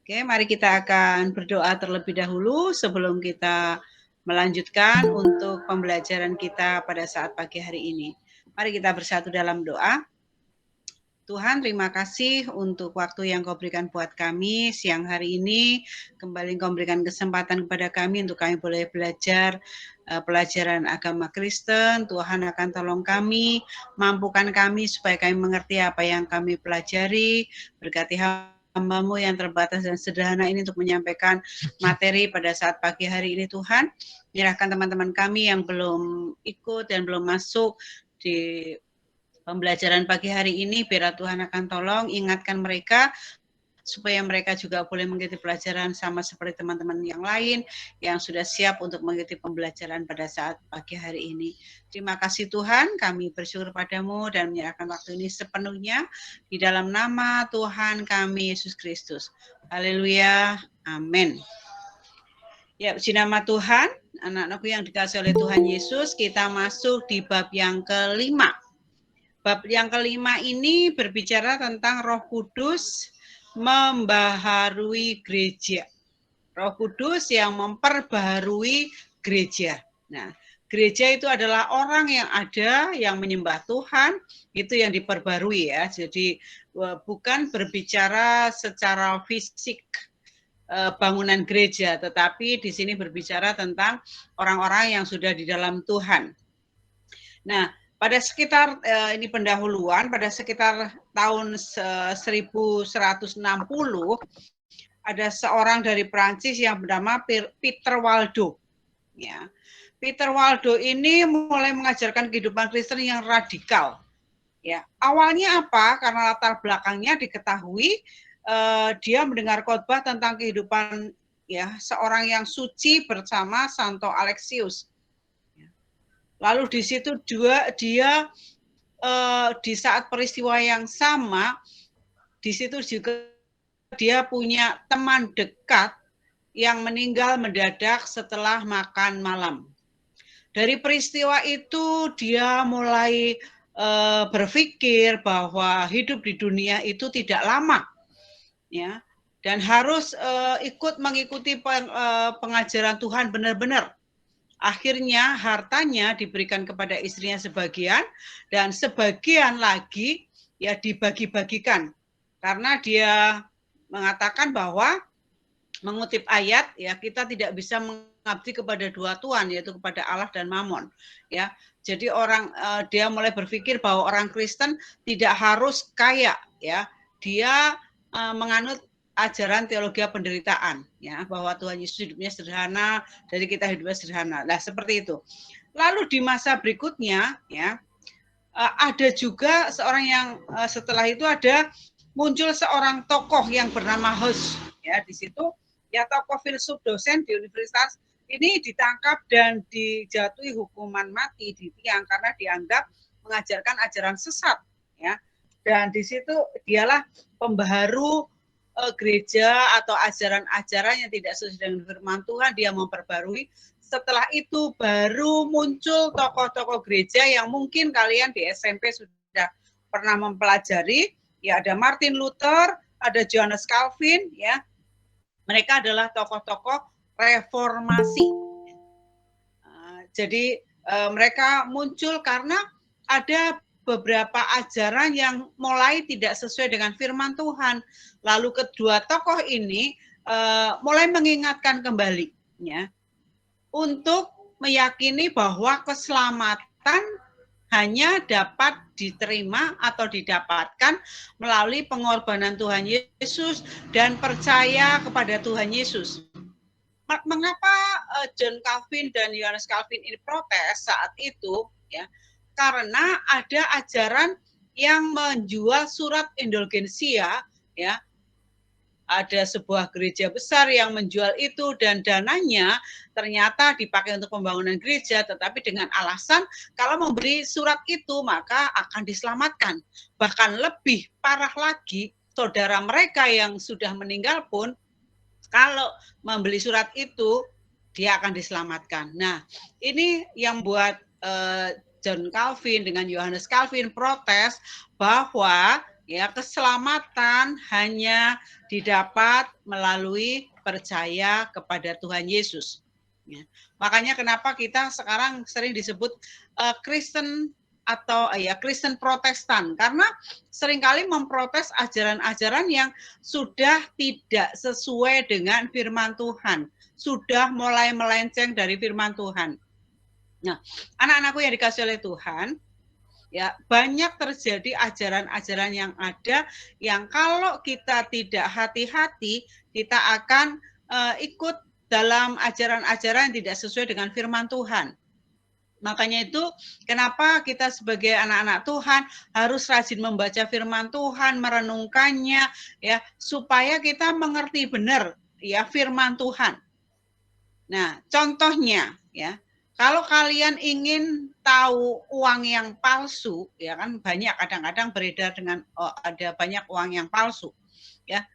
Oke, mari kita akan berdoa terlebih dahulu sebelum kita melanjutkan untuk pembelajaran kita pada saat pagi hari ini. Mari kita bersatu dalam doa. Tuhan, terima kasih untuk waktu yang Kau berikan buat kami siang hari ini. Kembali Kau berikan kesempatan kepada kami untuk kami boleh belajar pelajaran agama Kristen. Tuhan akan tolong kami, mampukan kami supaya kami mengerti apa yang kami pelajari. Berkati hamba-Mu yang terbatas dan sederhana ini untuk menyampaikan materi pada saat pagi hari ini, Tuhan. Menyerahkan teman-teman kami yang belum ikut dan belum masuk di pembelajaran pagi hari ini, biar Tuhan akan tolong ingatkan mereka supaya mereka juga boleh mengikuti pelajaran sama seperti teman-teman yang lain yang sudah siap untuk mengikuti pembelajaran pada saat pagi hari ini. Terima kasih Tuhan, kami bersyukur padamu dan menyerahkan waktu ini sepenuhnya di dalam nama Tuhan kami Yesus Kristus. Haleluya, amin. Ya, puji nama Tuhan, anak-anakku yang dikasihi oleh Tuhan Yesus, kita masuk di bab yang kelima. Bab yang kelima ini berbicara tentang Roh Kudus membaharui gereja. Roh Kudus yang memperbaharui gereja. Nah, gereja itu adalah orang yang ada, yang menyembah Tuhan, itu yang diperbarui ya. Jadi bukan berbicara secara fisik bangunan gereja, tetapi di sini berbicara tentang orang-orang yang sudah di dalam Tuhan. Nah, pada sekitar ini pendahuluan, pada sekitar tahun 1160 ada seorang dari Prancis yang bernama Peter Waldo. Ya, Peter Waldo ini mulai mengajarkan kehidupan Kristen yang radikal. Ya, awalnya apa? Karena latar belakangnya diketahui dia mendengar khotbah tentang kehidupan ya seorang yang suci bersama Santo Alexius. Lalu di situ dia di saat peristiwa yang sama, di situ juga dia punya teman dekat yang meninggal mendadak setelah makan malam. Dari peristiwa itu dia mulai berpikir bahwa hidup di dunia itu tidak lama, ya, dan harus ikut mengikuti pengajaran Tuhan benar-benar. Akhirnya hartanya diberikan kepada istrinya sebagian dan sebagian lagi ya dibagi-bagikan karena dia mengatakan bahwa mengutip ayat ya kita tidak bisa mengabdi kepada dua tuan yaitu kepada Allah dan Mamon ya. Jadi dia mulai berpikir bahwa orang Kristen tidak harus kaya ya. Dia menganut ajaran teologi penderitaan ya, bahwa Tuhan Yesus hidupnya sederhana, dari kita hidupnya sederhana. Nah, seperti itu. Lalu di masa berikutnya ya ada juga seorang yang setelah itu ada muncul seorang tokoh yang bernama Hus ya. Di situ ya tokoh filsuf dosen di universitas ini ditangkap dan dijatuhi hukuman mati di tiang karena dianggap mengajarkan ajaran sesat ya. Dan di situ dialah pembaharu gereja atau ajaran-ajaran yang tidak sesuai dengan firman Tuhan, dia memperbarui. Setelah itu baru muncul tokoh-tokoh gereja yang mungkin kalian di SMP sudah pernah mempelajari. Ya, ada Martin Luther, ada Johannes Calvin, ya. Mereka adalah tokoh-tokoh reformasi. Jadi mereka muncul karena ada beberapa ajaran yang mulai tidak sesuai dengan firman Tuhan. Lalu kedua tokoh ini mulai mengingatkan kembali ya, untuk meyakini bahwa keselamatan hanya dapat diterima atau didapatkan melalui pengorbanan Tuhan Yesus dan percaya kepada Tuhan Yesus. Mengapa John Calvin dan Johannes Calvin ini protes saat itu ya? Karena ada ajaran yang menjual surat indulgensia ya. Ada sebuah gereja besar yang menjual itu dan dananya ternyata dipakai untuk pembangunan gereja, tetapi dengan alasan kalau memberi surat itu maka akan diselamatkan. Bahkan lebih parah lagi, saudara mereka yang sudah meninggal pun kalau membeli surat itu dia akan diselamatkan. Nah, ini yang buat John Calvin dengan Johannes Calvin protes bahwa Ya, keselamatan hanya didapat melalui percaya kepada Tuhan Yesus. Ya. Makanya kenapa kita sekarang sering disebut Kristen atau Kristen Protestan, karena seringkali memprotes ajaran-ajaran yang sudah tidak sesuai dengan firman Tuhan, sudah mulai melenceng dari firman Tuhan. Nah, anak-anakku yang dikasih oleh Tuhan, ya, banyak terjadi ajaran-ajaran yang ada yang kalau kita tidak hati-hati, kita akan ikut dalam ajaran-ajaran yang tidak sesuai dengan firman Tuhan. Makanya itu kenapa kita sebagai anak-anak Tuhan harus rajin membaca firman Tuhan, merenungkannya, ya, supaya kita mengerti benar ya firman Tuhan. Nah, contohnya ya, kalau kalian ingin tahu uang yang palsu, ya kan banyak kadang-kadang beredar dengan ada banyak uang yang palsu, ya.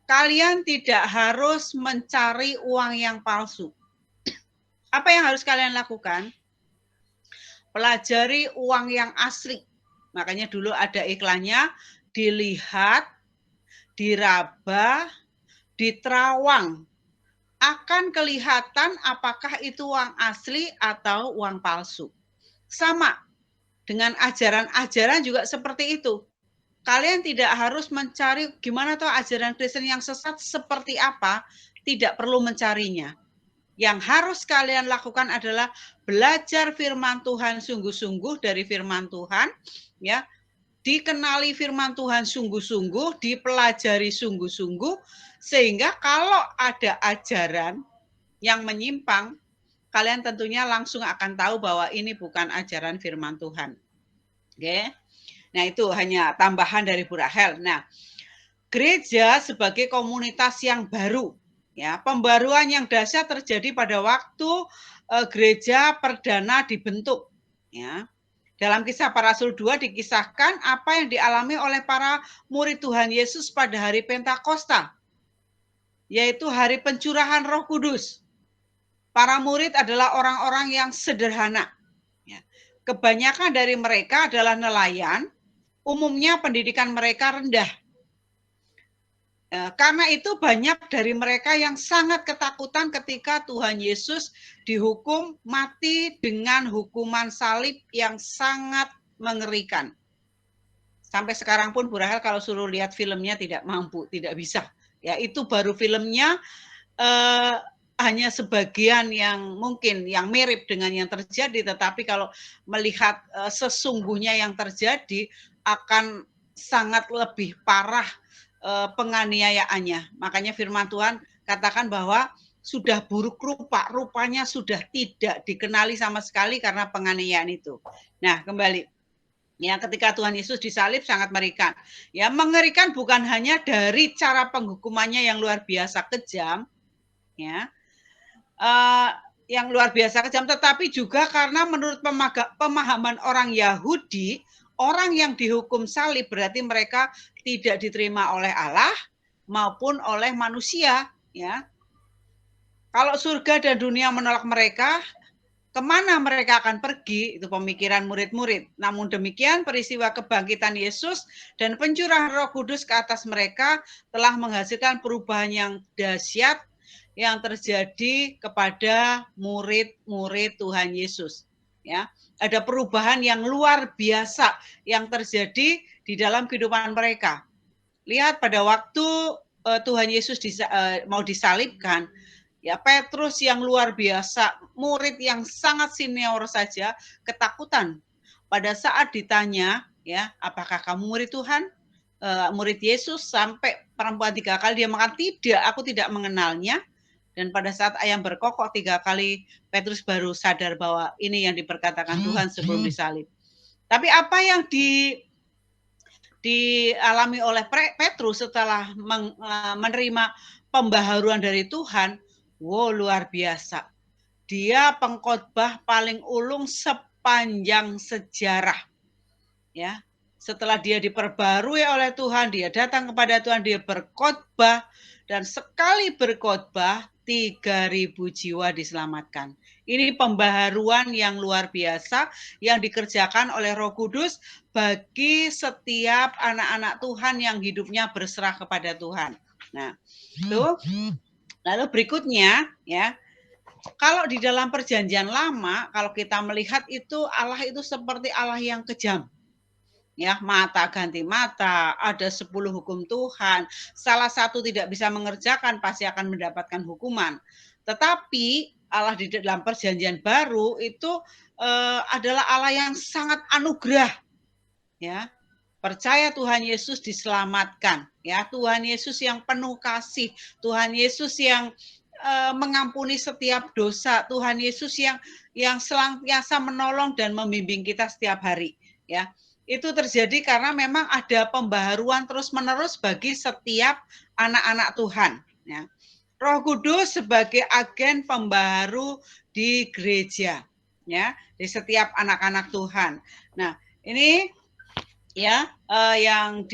Kalian tidak harus mencari uang yang palsu. Apa yang harus kalian lakukan? Pelajari uang yang asli. Makanya dulu ada iklannya, dilihat, diraba, diterawang. Akan kelihatan apakah itu uang asli atau uang palsu. Sama dengan ajaran-ajaran juga seperti itu. Kalian tidak harus mencari gimana tuh ajaran Kristen yang sesat seperti apa, tidak perlu mencarinya. Yang harus kalian lakukan adalah belajar firman Tuhan sungguh-sungguh dari firman Tuhan, ya. Dikenali firman Tuhan sungguh-sungguh, dipelajari sungguh-sungguh, sehingga kalau ada ajaran yang menyimpang, kalian tentunya langsung akan tahu bahwa ini bukan ajaran firman Tuhan. Oke. Nah, itu hanya tambahan dari Bu Rahel. Nah, gereja sebagai komunitas yang baru, ya, pembaruan yang dahsyat terjadi pada waktu gereja perdana dibentuk, ya. Dalam Kisah Para Rasul 2 dikisahkan apa yang dialami oleh para murid Tuhan Yesus pada hari Pentakosta, yaitu hari pencurahan Roh Kudus. Para murid adalah orang-orang yang sederhana. Kebanyakan dari mereka adalah nelayan, umumnya pendidikan mereka rendah. Karena itu banyak dari mereka yang sangat ketakutan ketika Tuhan Yesus dihukum mati dengan hukuman salib yang sangat mengerikan. Sampai sekarang pun Bu Rahel kalau suruh lihat filmnya tidak mampu, tidak bisa. Ya, itu baru filmnya hanya sebagian yang mungkin yang mirip dengan yang terjadi, tetapi kalau melihat sesungguhnya yang terjadi akan sangat lebih parah penganiayaannya. Makanya firman Tuhan katakan bahwa sudah buruk rupa, rupanya sudah tidak dikenali sama sekali karena penganiayaan itu. Nah, kembali. Ya, ketika Tuhan Yesus disalib sangat mengerikan. Ya, mengerikan bukan hanya dari cara penghukumannya yang luar biasa kejam, ya, yang luar biasa kejam, tetapi juga karena menurut pemahaman orang Yahudi, orang yang dihukum salib berarti mereka tidak diterima oleh Allah maupun oleh manusia, ya. Kalau surga dan dunia menolak mereka, kemana mereka akan pergi? Itu pemikiran murid-murid. Namun demikian, peristiwa kebangkitan Yesus dan pencurahan Roh Kudus ke atas mereka telah menghasilkan perubahan yang dahsyat yang terjadi kepada murid-murid Tuhan Yesus. Ya, ada perubahan yang luar biasa yang terjadi di dalam kehidupan mereka. Lihat pada waktu Tuhan Yesus mau disalibkan, ya, Petrus yang luar biasa, murid yang sangat senior saja ketakutan pada saat ditanya, ya, apakah kamu murid Tuhan, murid Yesus, sampai perempuan 3 kali dia mengatakan tidak, aku tidak mengenalnya. Dan pada saat ayam berkokok 3 kali, Petrus baru sadar bahwa ini yang diperkatakan Tuhan sebelum disalib. Tapi apa yang dialami oleh Petrus setelah menerima pembaharuan dari Tuhan, wow, luar biasa. Dia pengkhotbah paling ulung sepanjang sejarah. Ya, setelah dia diperbarui oleh Tuhan, dia datang kepada Tuhan, dia berkhotbah, dan sekali berkhotbah 3.000 jiwa diselamatkan. Ini pembaharuan yang luar biasa yang dikerjakan oleh Roh Kudus bagi setiap anak-anak Tuhan yang hidupnya berserah kepada Tuhan. Nah, itu. Lalu berikutnya ya, kalau di dalam perjanjian lama, kalau kita melihat itu Allah itu seperti Allah yang kejam. Ya, mata ganti mata, ada 10 hukum Tuhan, salah satu tidak bisa mengerjakan pasti akan mendapatkan hukuman. Tetapi Allah di dalam perjanjian baru itu adalah Allah yang sangat anugerah, ya. Percaya Tuhan Yesus diselamatkan, ya. Tuhan Yesus yang penuh kasih, Tuhan Yesus yang mengampuni setiap dosa, Tuhan Yesus yang senantiasa menolong dan membimbing kita setiap hari, ya. Itu terjadi karena memang ada pembaharuan terus-menerus bagi setiap anak-anak Tuhan, ya. Roh Kudus sebagai agen pembaharu di gereja, ya, di setiap anak-anak Tuhan. Nah, ini ya yang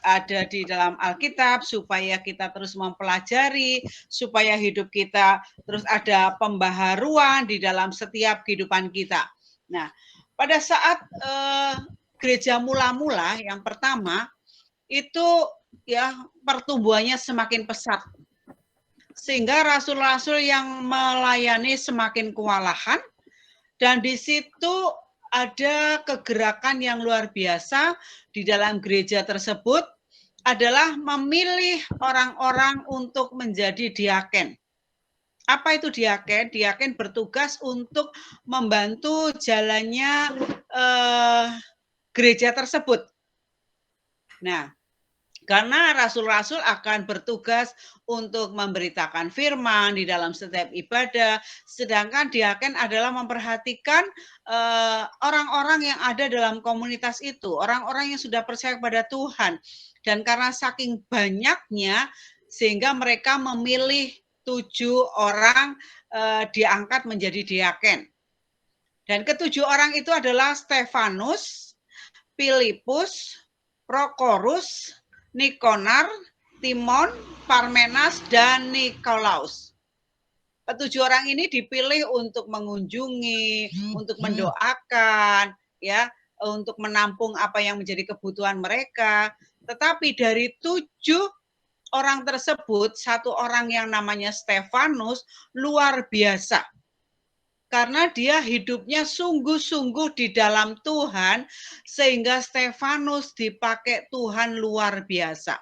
ada di dalam Alkitab supaya kita terus mempelajari, supaya hidup kita terus ada pembaharuan di dalam setiap kehidupan kita. Nah, pada saat gereja mula-mula yang pertama itu ya pertumbuhannya semakin pesat, sehingga rasul-rasul yang melayani semakin kewalahan, dan di situ ada kegerakan yang luar biasa di dalam gereja tersebut adalah memilih orang-orang untuk menjadi diaken. Apa itu diaken? Diaken bertugas untuk membantu jalannya gereja tersebut. Nah, karena rasul-rasul akan bertugas untuk memberitakan firman di dalam setiap ibadah, sedangkan diaken adalah memperhatikan orang-orang yang ada dalam komunitas itu, orang-orang yang sudah percaya kepada Tuhan. Dan karena saking banyaknya, sehingga mereka memilih 7 orang diangkat menjadi diaken. Dan ke-7 orang itu adalah Stefanus, Filipus, Prokorus, Nikonar, Timon, Parmenas, dan Nikolaus. Ke-7 orang ini dipilih untuk mengunjungi, untuk mendoakan, ya, untuk menampung apa yang menjadi kebutuhan mereka. Tetapi dari 7 orang tersebut, 1 orang yang namanya Stefanus luar biasa. Karena dia hidupnya sungguh-sungguh di dalam Tuhan, sehingga Stefanus dipakai Tuhan luar biasa.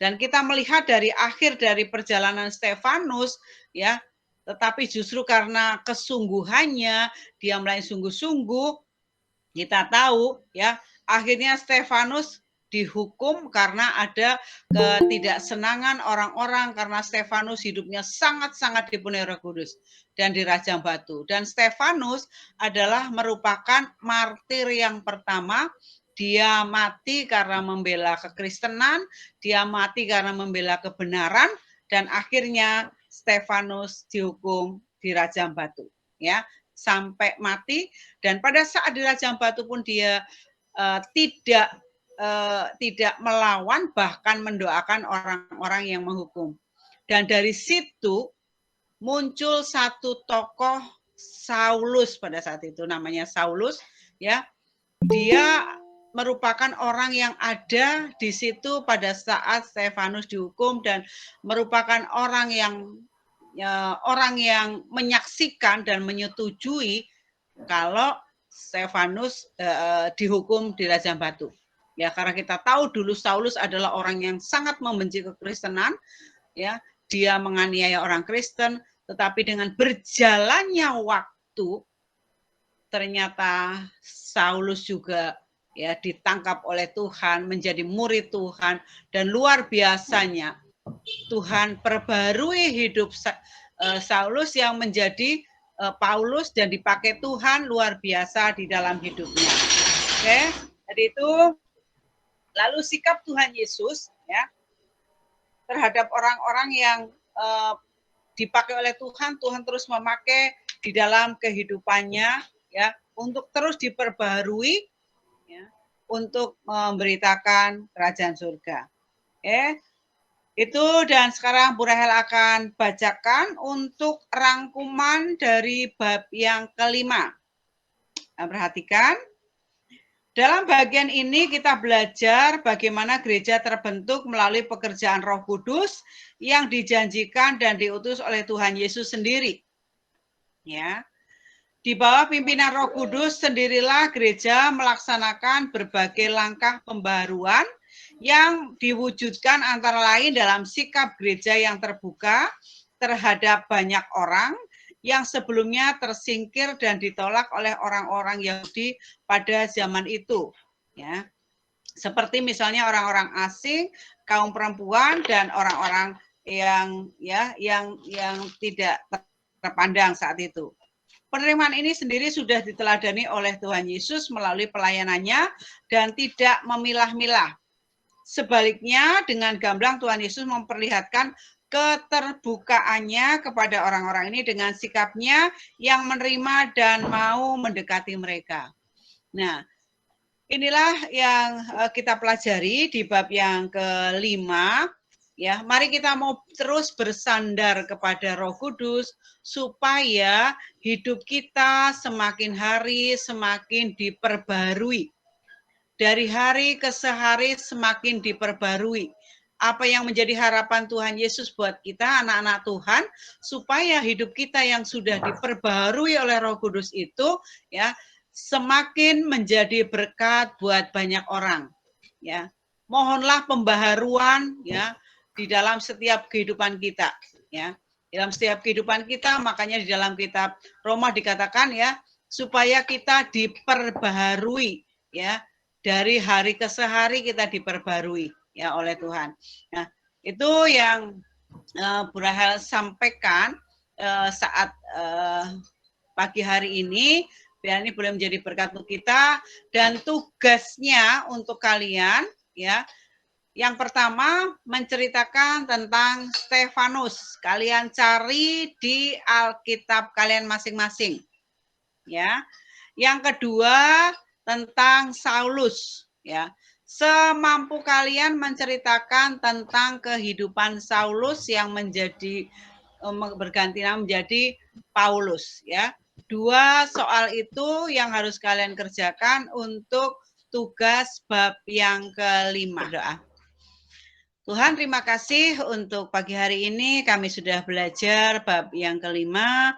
Dan kita melihat dari akhir dari perjalanan Stefanus, ya, tetapi justru karena kesungguhannya, dia mulai sungguh-sungguh, kita tahu, ya, akhirnya Stefanus dihukum karena ada ketidaksenangan orang-orang karena Stefanus hidupnya sangat-sangat dipenuhi Roh Kudus dan dirajam batu. Dan Stefanus adalah merupakan martir yang pertama. Dia mati karena membela kekristenan, dia mati karena membela kebenaran, dan akhirnya Stefanus dihukum dirajam batu, ya, sampai mati. Dan pada saat dirajam batu pun dia tidak melawan, bahkan mendoakan orang-orang yang menghukum. Dan dari situ muncul satu tokoh Saulus pada saat itu, namanya Saulus, ya. Dia merupakan orang yang ada di situ pada saat Stefanus dihukum dan merupakan orang yang menyaksikan dan menyetujui kalau Stefanus dihukum dirajam batu. Ya, karena kita tahu dulu Saulus adalah orang yang sangat membenci kekristenan, ya. Dia menganiaya orang Kristen, tetapi dengan berjalannya waktu ternyata Saulus juga ya ditangkap oleh Tuhan, menjadi murid Tuhan, dan luar biasanya Tuhan perbarui hidup Saulus yang menjadi Paulus dan dipakai Tuhan luar biasa di dalam hidupnya. Oke, jadi itu. Lalu sikap Tuhan Yesus, ya, terhadap orang-orang yang dipakai oleh Tuhan, Tuhan terus memakai di dalam kehidupannya, ya, untuk terus diperbaharui, ya, untuk memberitakan kerajaan surga. Itu, dan sekarang Bu Rahel akan bacakan untuk rangkuman dari bab yang kelima. Nah, perhatikan. Dalam bagian ini kita belajar bagaimana gereja terbentuk melalui pekerjaan Roh Kudus yang dijanjikan dan diutus oleh Tuhan Yesus sendiri. Ya. Di bawah pimpinan Roh Kudus sendirilah gereja melaksanakan berbagai langkah pembaruan yang diwujudkan antara lain dalam sikap gereja yang terbuka terhadap banyak orang yang sebelumnya tersingkir dan ditolak oleh orang-orang Yahudi pada zaman itu. Ya. Seperti misalnya orang-orang asing, kaum perempuan, dan orang-orang yang tidak terpandang saat itu. Penerimaan ini sendiri sudah diteladani oleh Tuhan Yesus melalui pelayanannya dan tidak memilah-milah. Sebaliknya, dengan gamblang Tuhan Yesus memperlihatkan keterbukaannya kepada orang-orang ini dengan sikapnya yang menerima dan mau mendekati mereka. Nah, inilah yang kita pelajari di bab yang kelima. Ya, mari kita mau terus bersandar kepada Roh Kudus supaya hidup kita semakin hari semakin diperbarui. Dari hari ke hari semakin diperbarui. Apa yang menjadi harapan Tuhan Yesus buat kita, anak-anak Tuhan, supaya hidup kita yang sudah diperbarui oleh Roh Kudus itu, ya, semakin menjadi berkat buat banyak orang. Ya, mohonlah pembaharuan, ya, di dalam setiap kehidupan kita, ya. Dalam setiap kehidupan kita, makanya di dalam kitab Roma dikatakan, ya, supaya kita diperbaharui, ya, dari hari ke hari kita diperbarui, ya, oleh Tuhan. Nah, itu yang Bu Rahel sampaikan saat pagi hari ini. Biar ini boleh menjadi berkat untuk kita, dan tugasnya untuk kalian, ya, yang pertama menceritakan tentang Stefanus. Kalian cari di Alkitab kalian masing-masing. Ya. Yang kedua tentang Saulus, ya. Semampu kalian menceritakan tentang kehidupan Saulus yang menjadi berganti nama menjadi Paulus, ya. Dua soal itu yang harus kalian kerjakan untuk tugas bab yang kelima. Doa. Tuhan, terima kasih untuk pagi hari ini kami sudah belajar bab yang kelima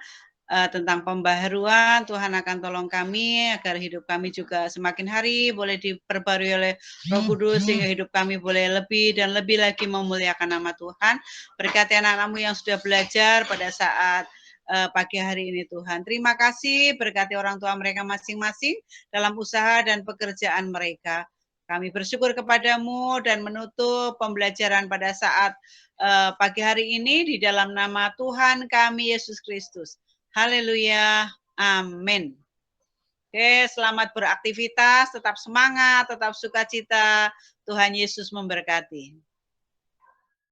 tentang pembaharuan. Tuhan akan tolong kami agar hidup kami juga semakin hari boleh diperbarui oleh Roh Kudus sehingga hidup kami boleh lebih dan lebih lagi memuliakan nama Tuhan. Berkati anak-anakmu yang sudah belajar pada saat pagi hari ini Tuhan. Terima kasih, berkati orang tua mereka masing-masing dalam usaha dan pekerjaan mereka. Kami bersyukur kepadamu dan menutup pembelajaran pada saat pagi hari ini di dalam nama Tuhan kami Yesus Kristus. Haleluya. Amin. Oke, selamat beraktivitas, tetap semangat, tetap sukacita. Tuhan Yesus memberkati.